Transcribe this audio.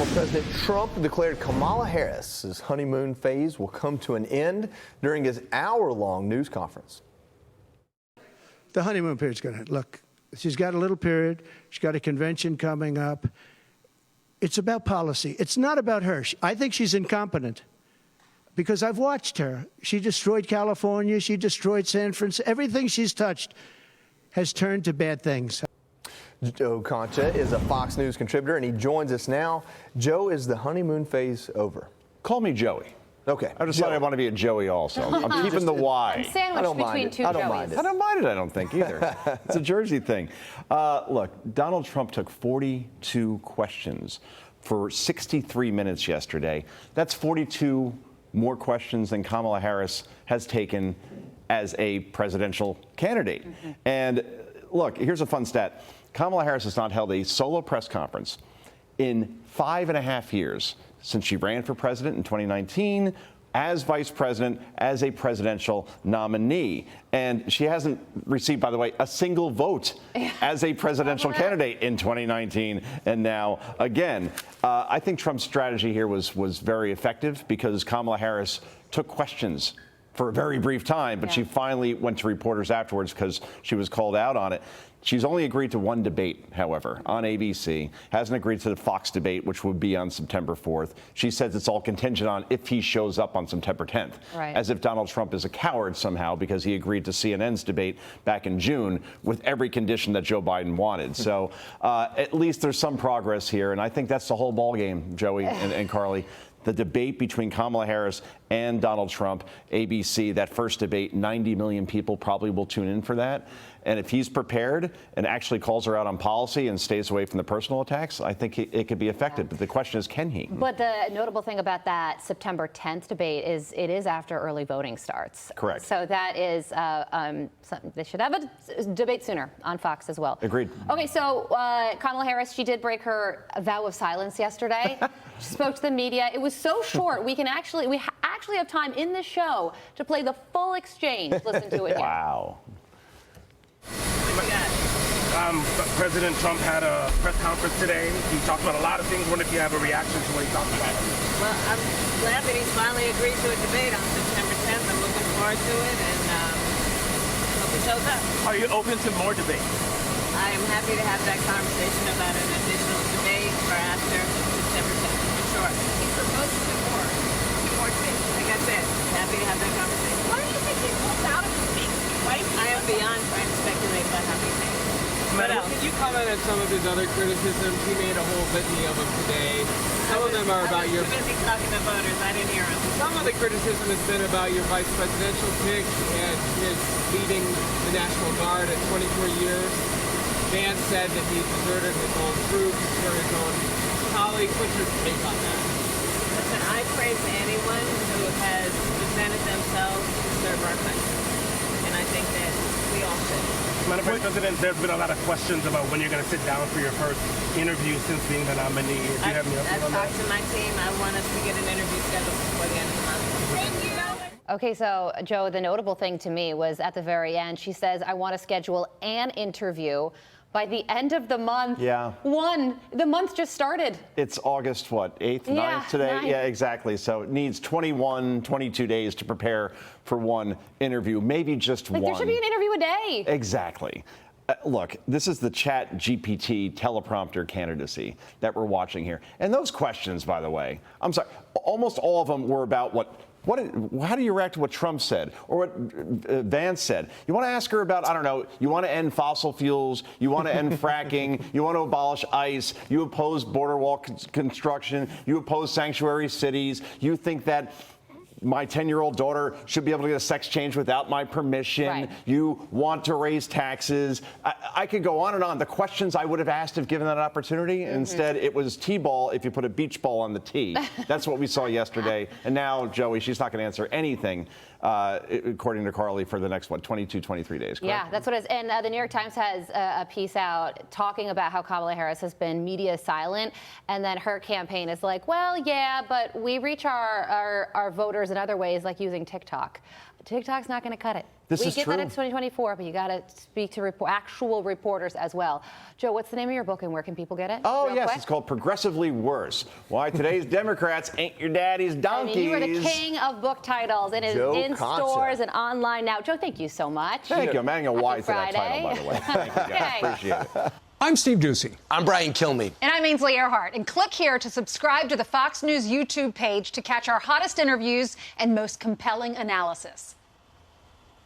Former President Trump declared Kamala Harris's honeymoon phase will come to an end during his hour-long news conference. The honeymoon period's going to look. She's got a little period. She's got a convention coming up. It's about policy. It's not about her. I think she's incompetent because I've watched her. She destroyed California. She destroyed San Francisco. Everything she's touched has turned to bad things. Joe Concha is a Fox News contributor, and he joins us now. Joe, is the honeymoon phase over? Call me Joey. Okay. I decided I want to be a Joey also. I'm keeping the Y. I'm sandwiched between two Joeys. I don't mind it. I don't mind it, I don't think, either. It's a Jersey thing. Look, Donald Trump took 42 questions for 63 minutes yesterday. That's 42 more questions than Kamala Harris has taken as a presidential candidate. And look, here's a fun stat. Kamala Harris has not held a solo press conference in 5.5 years since she ran for president in 2019, as vice president, as a presidential nominee. And she hasn't received, by the way, a single vote as a presidential candidate in 2019 and now again. I think Trump's strategy here was very effective because Kamala Harris took questions for a very brief time, but she finally went to reporters afterwards because she was called out on it. She's only agreed to one debate, however, on ABC, hasn't agreed to the Fox debate, which would be on September 4th. She says it's all contingent on if he shows up on September 10th, as if Donald Trump is a coward somehow because he agreed to CNN's debate back in June with every condition that Joe Biden wanted. So at least there's some progress here, and I think that's the whole ballgame, Joey and Carly. The debate between Kamala Harris and Donald Trump, ABC, that first debate, 90 million people probably will tune in for that. And if he's prepared and actually calls her out on policy and stays away from the personal attacks, I think it could be effective. But the question is, can he? But the notable thing about that September 10th debate is it is after early voting starts. Correct. So that is, they should have a debate sooner on Fox as well. Agreed. Okay, so Kamala Harris, she did break her vow of silence yesterday. She spoke to the media. It was so short. We actually have time in this show to play the full exchange. Listen to it here. Wow. President Trump had a press conference today. He talked about a lot of things. I wonder if you have a reaction to what he talked about. Well, I'm glad that he's finally agreed to a debate on September 10th. I'm looking forward to it, and hope he shows up. Are you open to more debate? I am happy to have that conversation about an additional debate for after September 10th, for sure. He proposed two more debates. Like I said, happy to have that conversation. Why do you think he pulled out of the speech? I am beyond trying to speculate about how he thinks. What else? Can you comment on some of his other criticisms? He made a whole litany of them today. Some of them are about your... I was too busy talking to voters. I didn't hear him. Some of the criticism has been about your vice presidential pick and his leading the National Guard at 24 years. Vance said that he deserted his own troops for his own colleagues. What's your take on that? Listen, I praise anyone who has presented themselves to serve our country. And I think that we all should. Madam Vice President, there's been a lot of questions about when you're going to sit down for your first interview since being the nominee. Do you have any update on that? I've talked to my team. I want us to get an interview scheduled before the end of the month. Thank you. Okay, so Joe, the notable thing to me was at the very end, she says, I want to schedule an interview by the end of the month. Yeah. The month just started. It's August, what, 8th, 9th today? 9th. Yeah, exactly. So it needs 21, 22 days to prepare for one interview, maybe just one. There should be an interview a day. Exactly. Look, this is the Chat GPT teleprompter candidacy that we're watching here. And those questions, by the way, I'm sorry, almost all of them were about how do you react to what Trump said or what Vance said? You want to ask her about, I don't know, you want to end fossil fuels, you want to end fracking, you want to abolish ICE, you oppose border wall construction, you oppose sanctuary cities, you think that my 10-year-old daughter should be able to get a sex change without my permission. Right. You want to raise taxes. I could go on and on. The questions I would have asked if given that opportunity. Instead, it was T-ball if you put a beach ball on the tee. That's what we saw yesterday. And now, Joey, she's not going to answer anything, according to Carly, for the next, 22, 23 days, correct? Yeah, that's what it is. And the New York Times has a piece out talking about how Kamala Harris has been media silent. And then her campaign is like, well, yeah, but we reach our voters in other ways, like using TikTok. TikTok's not going to cut it. This we is get true. that it's 2024, but you got to speak to actual reporters as well. Joe, what's the name of your book and where can people get it? Oh, Real yes, quick? it's called Progressively Worse. Why Today's Democrats Ain't Your Daddy's Donkeys. I mean, you are the king of book titles, and it is Joe in Concha. stores and online now. Joe, thank you so much. Thank you. I'm adding a Y to that Friday. title, by the way. Thank you, guys. Okay. Appreciate it. I'm Steve Ducey. I'm Brian Kilmeade. And I'm Ainsley Earhart. And click here to subscribe to the Fox News YouTube page to catch our hottest interviews and most compelling analysis.